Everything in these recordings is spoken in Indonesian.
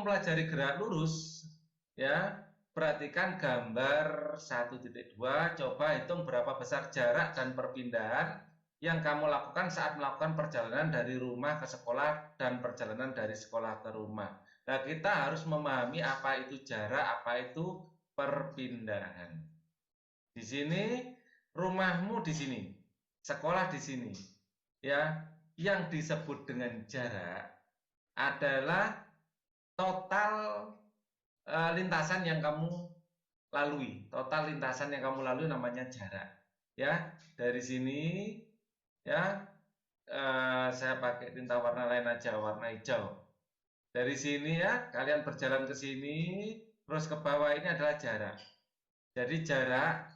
mempelajari gerak lurus, ya, perhatikan gambar 1.2, coba hitung berapa besar jarak dan perpindahan yang kamu lakukan saat melakukan perjalanan dari rumah ke sekolah dan perjalanan dari sekolah ke rumah. Nah, kita harus memahami apa itu jarak, apa itu perpindahan. Di sini rumahmu di sini, sekolah di sini. Ya, yang disebut dengan jarak adalah total lintasan yang kamu lalui. Total lintasan yang kamu lalui namanya jarak. Ya, dari sini ya saya pakai tinta warna lain aja, warna hijau. Dari sini ya, kalian berjalan ke sini, terus ke bawah ini adalah jarak. Jadi jarak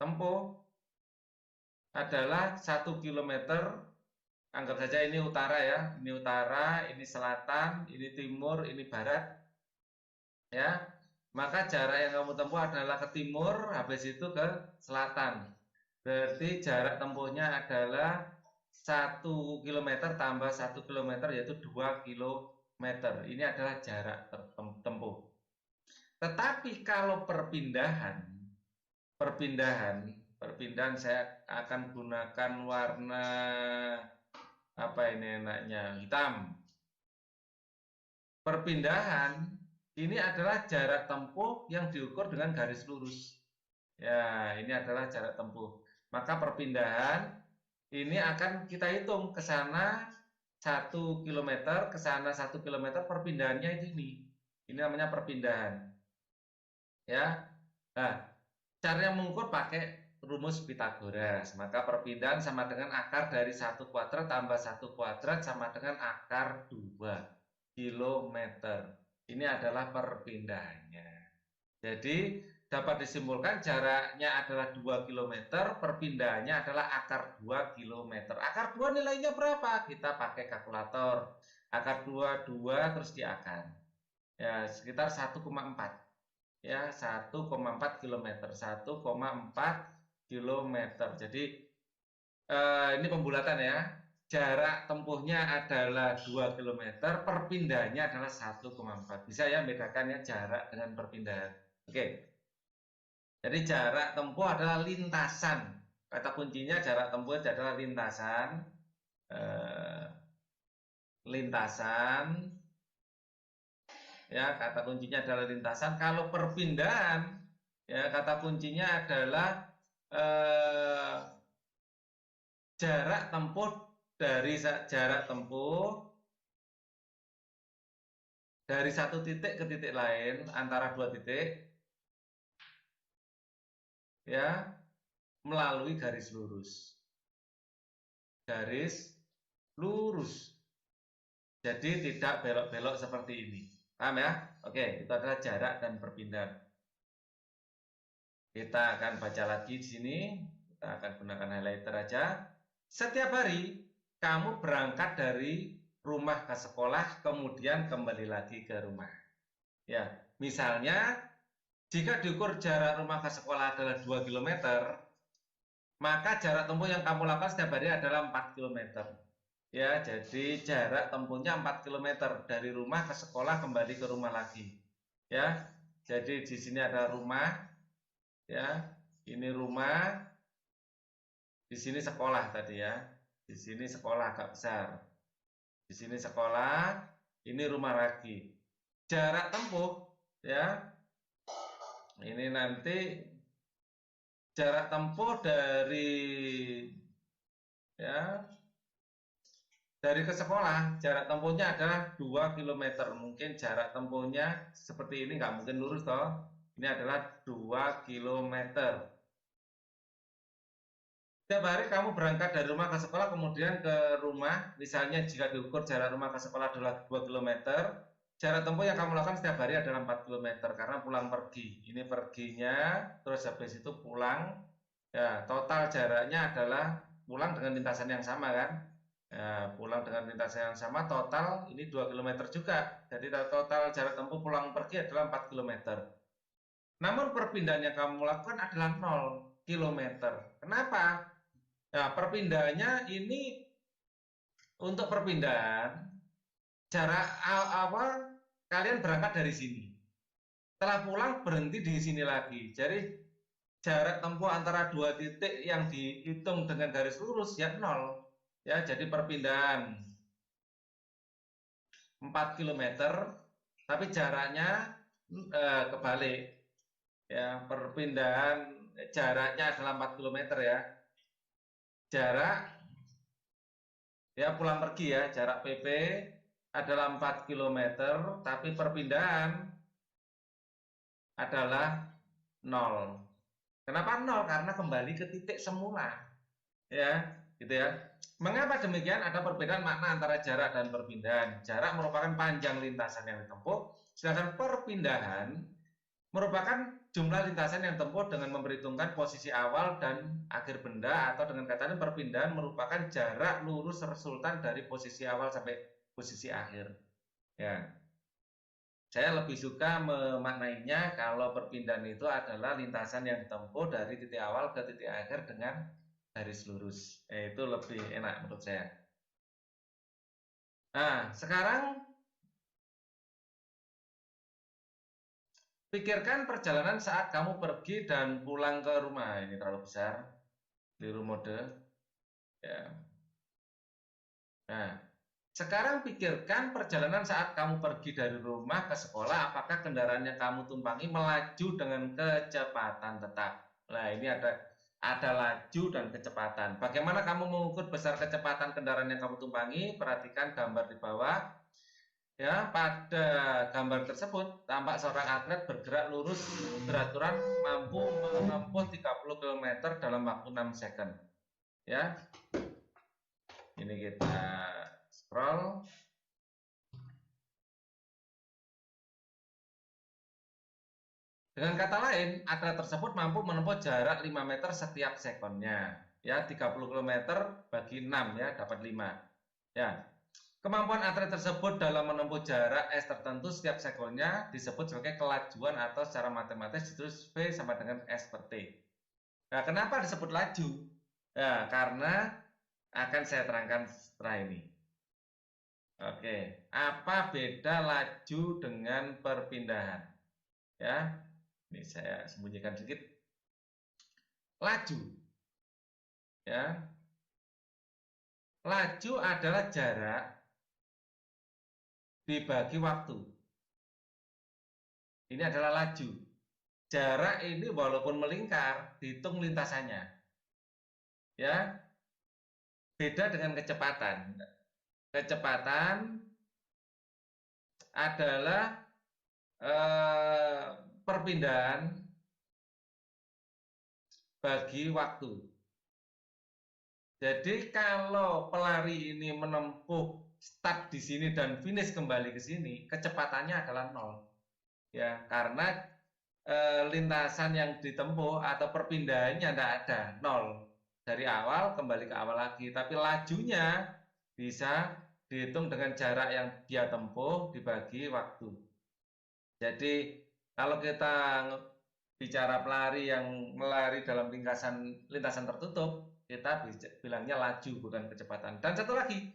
tempuh adalah 1 kilometer. Anggap saja ini utara ya, ini utara, ini selatan, ini timur, ini barat. Ya, maka jarak yang kamu tempuh adalah ke timur, habis itu ke selatan. Berarti jarak tempuhnya adalah 1 kilometer tambah 1 kilometer yaitu 2 kilometer. Ini adalah jarak tempuh. Tetapi kalau perpindahan saya akan gunakan warna apa ini enaknya, hitam. Perpindahan ini adalah jarak tempuh yang diukur dengan garis lurus. Ya, ini adalah jarak tempuh. Maka perpindahan ini akan kita hitung ke sana 1 kilometer, ke sana 1 kilometer, perpindahannya ini. Ini namanya perpindahan. Ya. Nah, caranya mengukur pakai rumus Pitagoras. Maka perpindahan sama dengan akar dari 1 kuadrat tambah 1 kuadrat sama dengan akar 2 kilometer. Ini adalah perpindahannya. Jadi dapat disimpulkan jaraknya adalah 2 kilometer, perpindahannya adalah akar 2 kilometer. Akar 2 nilainya berapa? Kita pakai kalkulator. Akar 2, 2 terus diakar. Ya, sekitar 1,4. Ya, 1,4 kilometer. 1,4 kilometer. Jadi ini pembulatan ya. Jarak tempuhnya adalah 2 kilometer, perpindahannya adalah 1,4. Bisa ya bedakan ya jarak dengan perpindahan. Oke. Jadi jarak tempuh adalah lintasan. Kata kuncinya jarak tempuh adalah lintasan. Lintasan. Ya, kata kuncinya adalah lintasan. Kalau perpindahan, ya kata kuncinya adalah jarak tempuh dari satu titik ke titik lain antara dua titik, ya, melalui garis lurus. Garis lurus. Jadi tidak belok-belok seperti ini. Paham ya? Oke, itu adalah jarak dan perpindahan. Kita akan baca lagi di sini. Kita akan gunakan highlighter aja. Setiap hari kamu berangkat dari rumah ke sekolah, kemudian kembali lagi ke rumah. Ya, misalnya jika diukur jarak rumah ke sekolah adalah 2 km, maka jarak tempuh yang kamu lakukan setiap hari adalah 4 km. Ya, jadi jarak tempuhnya 4 km dari rumah ke sekolah kembali ke rumah lagi. Ya, jadi di sini ada rumah, ya, ini rumah, di sini sekolah tadi ya, di sini sekolah agak besar, di sini sekolah, ini rumah lagi. Jarak tempuh, ya, ini nanti jarak tempuh dari, ya, dari ke sekolah, jarak tempuhnya adalah 2 km. Mungkin jarak tempuhnya seperti ini, nggak mungkin lurus toh. Ini adalah 2 km. Setiap hari kamu berangkat dari rumah ke sekolah, kemudian ke rumah. Misalnya jika diukur jarak rumah ke sekolah adalah 2 km, jarak tempuh yang kamu lakukan setiap hari adalah 4 km. Karena pulang pergi. Ini perginya, terus habis itu pulang. Ya, total jaraknya adalah pulang dengan lintasan yang sama kan. Ya, pulang dengan lintasan yang sama, total ini 2 km juga. Jadi total jarak tempuh pulang pergi adalah 4 km. Namun perpindahan yang kamu lakukan adalah 0 km. Kenapa? Nah, perpindahannya ini untuk perpindahan jarak awal kalian berangkat dari sini. Setelah pulang berhenti di sini lagi. Jadi jarak tempuh antara dua titik yang dihitung dengan garis lurus ya 0. Ya, jadi perpindahan 4 km, tapi jaraknya kebalik. Ya, perpindahan jaraknya adalah 4 km ya. Jarak ya pulang pergi ya, jarak PP adalah 4 km, tapi perpindahan adalah 0. Kenapa 0? Karena kembali ke titik semula. Ya, gitu ya. Mengapa demikian? Ada perbedaan makna antara jarak dan perpindahan. Jarak merupakan panjang lintasan yang ditempuh, sedangkan perpindahan merupakan jumlah lintasan yang ditempuh dengan memperhitungkan posisi awal dan akhir benda, atau dengan kata lain perpindahan merupakan jarak lurus resultan dari posisi awal sampai posisi akhir. Ya. Saya lebih suka memaknainya kalau perpindahan itu adalah lintasan yang ditempuh dari titik awal ke titik akhir dengan garis lurus. Itu lebih enak menurut saya. Nah, sekarang pikirkan perjalanan saat kamu pergi dan pulang ke rumah. Ini terlalu besar. Keliru mode. Ya. Nah, sekarang pikirkan perjalanan saat kamu pergi dari rumah ke sekolah. Apakah kendaraan yang kamu tumpangi melaju dengan kecepatan tetap? Nah, ini ada laju dan kecepatan. Bagaimana kamu mengukur besar kecepatan kendaraan yang kamu tumpangi? Perhatikan gambar di bawah. Ya, pada gambar tersebut tampak seorang atlet bergerak lurus beraturan mampu menempuh 30 km dalam waktu 6 second. Ya. Ini kita scroll. Dengan kata lain, atlet tersebut mampu menempuh jarak 5 meter setiap sekonnya. Ya, 30 km bagi 6 ya, dapat 5. Ya. Kemampuan atlet tersebut dalam menempuh jarak S tertentu setiap sekonnya disebut sebagai kelajuan, atau secara matematis ditulis V sama dengan S per T. Nah, kenapa disebut laju? Ya, karena akan saya terangkan setelah ini. Oke, apa beda laju dengan perpindahan? Ya, ini saya sembunyikan sedikit. Laju, ya, laju adalah jarak dibagi waktu. Ini adalah laju. Jarak ini walaupun melingkar, dihitung lintasannya. Ya, beda dengan kecepatan. Kecepatan adalah perpindahan bagi waktu. Jadi kalau pelari ini menempuh start di sini dan finish kembali ke sini, kecepatannya adalah 0. Ya, karena lintasan yang ditempuh atau perpindahannya tidak ada, 0. Dari awal kembali ke awal lagi, tapi lajunya bisa dihitung dengan jarak yang dia tempuh dibagi waktu. Jadi kalau kita bicara pelari yang melari dalam lintasan tertutup, kita bilangnya laju bukan kecepatan. Dan satu lagi,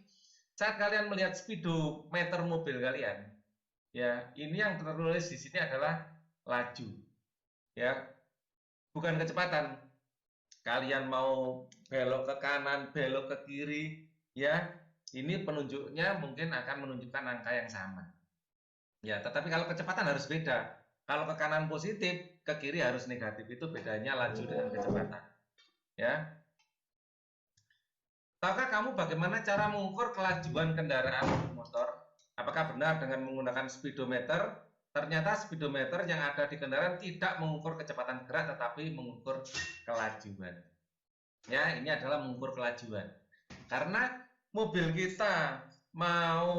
saat kalian melihat speedometer mobil kalian, ya, ini yang tertulis di sini adalah laju. Ya, bukan kecepatan. Kalian mau belok ke kanan, belok ke kiri, ya, ini penunjuknya mungkin akan menunjukkan angka yang sama. Ya, tetapi kalau kecepatan harus beda. Kalau ke kanan positif, ke kiri harus negatif. Itu bedanya laju dengan kecepatan. Ya. Tahukah kamu bagaimana cara mengukur kelajuan kendaraan motor? Apakah benar dengan menggunakan speedometer? Ternyata speedometer yang ada di kendaraan tidak mengukur kecepatan gerak, tetapi mengukur kelajuan. Ya, ini adalah mengukur kelajuan. Karena mobil kita mau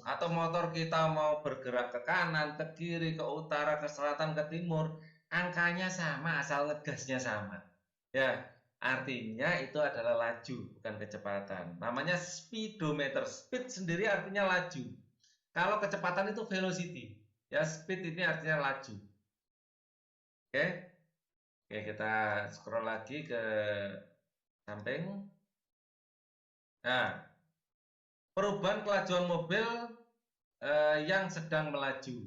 atau motor kita mau bergerak ke kanan, ke kiri, ke utara, ke selatan, ke timur, angkanya sama asal ngegasnya sama. Ya, artinya itu adalah laju, bukan kecepatan. Namanya speedometer. Speed sendiri artinya laju. Kalau kecepatan itu velocity. Ya, speed ini artinya laju. Oke. Oke, kita scroll lagi ke samping. Nah, perubahan kelajuan mobil yang sedang melaju.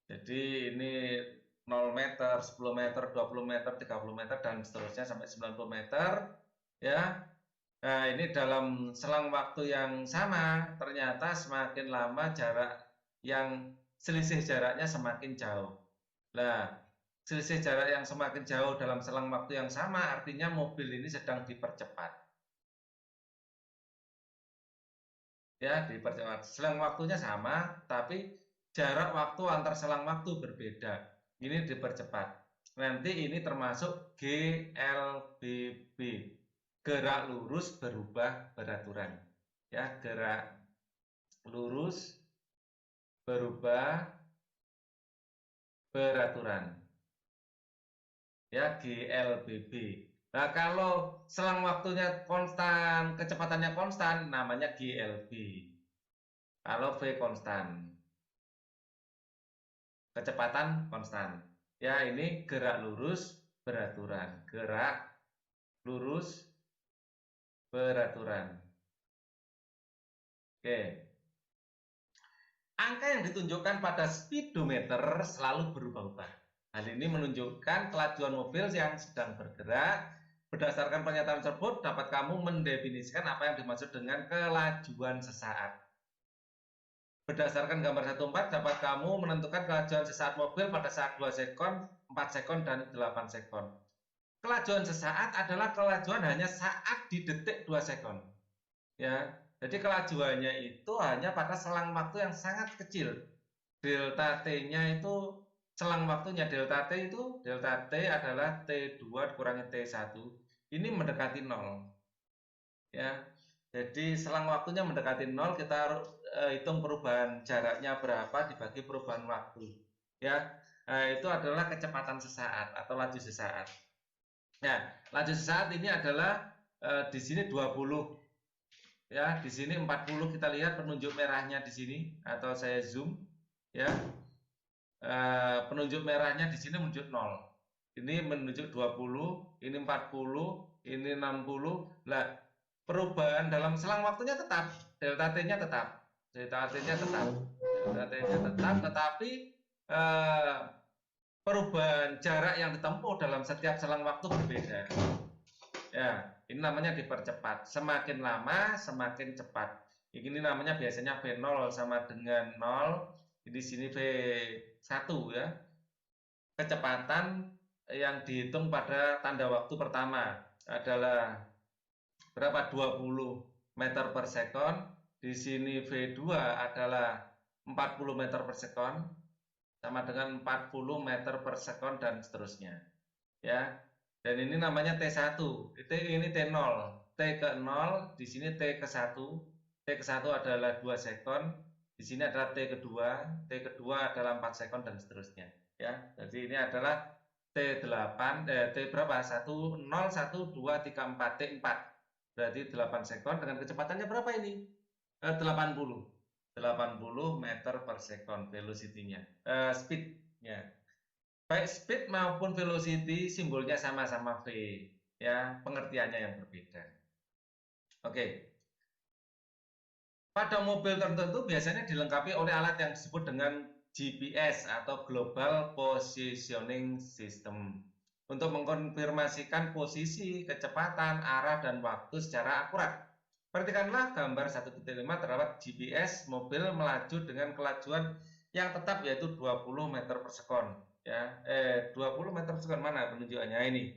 Jadi ini 0 meter, 10 meter, 20 meter, 30 meter, dan seterusnya sampai 90 meter. Ya, nah ini dalam selang waktu yang sama, ternyata semakin lama selisih jaraknya semakin jauh. Nah, selisih jarak yang semakin jauh dalam selang waktu yang sama artinya mobil ini sedang dipercepat. Ya, dipercepat. Selang waktunya sama, tapi jarak waktu antar selang waktu berbeda. Ini dipercepat. Nanti ini termasuk GLBB. Gerak lurus berubah beraturan. Ya, gerak lurus berubah beraturan. Ya, GLBB. Nah, kalau selang waktunya konstan, kecepatannya konstan, namanya GLB. Kalau V konstan, kecepatan konstan. Ya, ini gerak lurus beraturan. Gerak lurus beraturan. Oke. Angka yang ditunjukkan pada speedometer selalu berubah-ubah. Hal ini menunjukkan kelajuan mobil yang sedang bergerak. Berdasarkan pernyataan tersebut, dapat kamu mendefinisikan apa yang dimaksud dengan kelajuan sesaat. Berdasarkan gambar 14, dapat kamu menentukan kelajuan sesaat mobil pada saat 2 sekon, 4 sekon, dan 8 sekon. Kelajuan sesaat adalah kelajuan hanya saat di detik 2 sekon. Ya, jadi kelajuannya itu hanya pada selang waktu yang sangat kecil. Delta T-nya itu selang waktunya, delta T itu, delta T adalah T2 dikurangi T1. Ini mendekati 0. Ya. Jadi selang waktunya mendekati 0, kita hitung perubahan jaraknya berapa dibagi perubahan waktu. Ya. Itu adalah kecepatan sesaat atau laju sesaat. Nah, laju sesaat ini adalah di sini 20. Ya, di sini 40, kita lihat penunjuk merahnya di sini atau saya zoom ya. Penunjuk merahnya di sini menunjuk 0. Ini menunjuk 20, ini 40, ini 60. Nah, perubahan dalam selang waktunya tetap, delta T-nya tetap. Delta T-nya tetap. Delta T-nya tetap, tetapi perubahan jarak yang ditempuh dalam setiap selang waktu berbeda. Ya, ini namanya dipercepat. Semakin lama, semakin cepat. Ini namanya biasanya V0 sama dengan 0. Di sini V1 ya. Kecepatan yang dihitung pada tanda waktu pertama adalah berapa? 20 meter per sekon. Di sini V2 adalah 40 meter per sekon. Sama dengan 40 meter per sekon dan seterusnya. Ya. Dan ini namanya T1, ini T0, T ke 0, di sini T ke 1, T ke 1 adalah 2 sekon, di sini adalah T kedua, T kedua adalah 4 sekon dan seterusnya. Ya, jadi ini adalah T8, T berapa? 1, 0, 1, 2, 3, 4, T4. Berarti 8 sekon dengan kecepatannya berapa ini? 80. 80 meter per sekon velocity-nya, speed-nya. Baik speed maupun velocity simbolnya sama-sama V, ya, pengertiannya yang berbeda. Oke. Pada mobil tertentu biasanya dilengkapi oleh alat yang disebut dengan GPS atau Global Positioning System untuk mengkonfirmasikan posisi, kecepatan, arah, dan waktu secara akurat. Perhatikanlah gambar 1.5, terdapat GPS mobil melaju dengan kelajuan yang tetap yaitu 20 meter per sekon. Ya, 20 meter per sekon mana penunjukannya ini?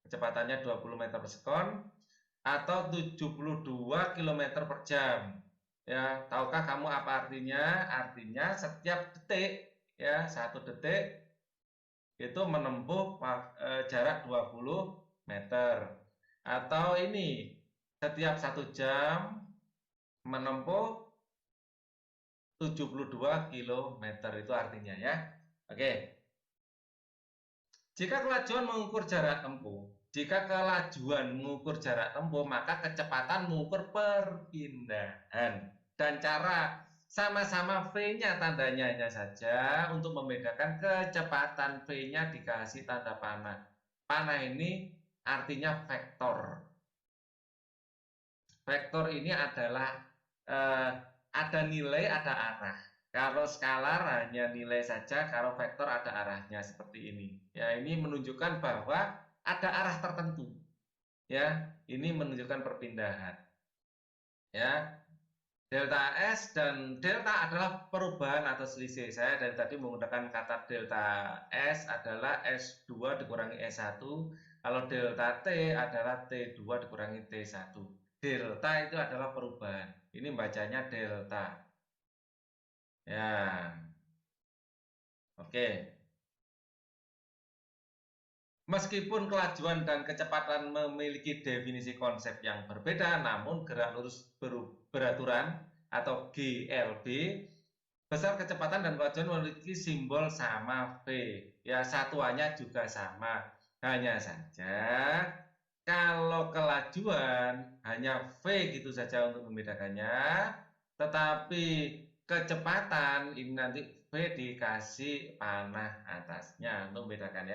Kecepatannya 20 meter per sekon atau 72 km per jam. Ya, tahukah kamu apa artinya? Artinya setiap detik, ya, 1 detik itu menempuh jarak 20 meter. Atau ini, setiap 1 jam menempuh 72 km, itu artinya ya. Oke. Jika kelajuan mengukur jarak tempuh, maka kecepatan mengukur perpindahan. Dan cara sama-sama V-nya tandanya hanya saja untuk membedakan kecepatan V-nya dikasih tanda panah. Panah ini artinya vektor. Vektor ini adalah ada nilai, ada arah. Kalau skalar hanya nilai saja, kalau vektor ada arahnya seperti ini. Ya, ini menunjukkan bahwa ada arah tertentu. Ya, ini menunjukkan perpindahan. Ya, delta S dan delta adalah perubahan atau selisih. Saya dari tadi menggunakan kata delta S adalah S2 dikurangi S1. Kalau delta T adalah T2 dikurangi T1. Delta itu adalah perubahan. Ini bacanya delta. Ya, oke. Meskipun kelajuan dan kecepatan memiliki definisi konsep yang berbeda, namun gerak lurus beraturan atau GLB, besar kecepatan dan kelajuan memiliki simbol sama V. Ya, satuannya juga sama. Hanya saja kalau kelajuan hanya V gitu saja untuk membedakannya, tetapi kecepatan ini nanti V dikasih panah atasnya untuk membedakannya.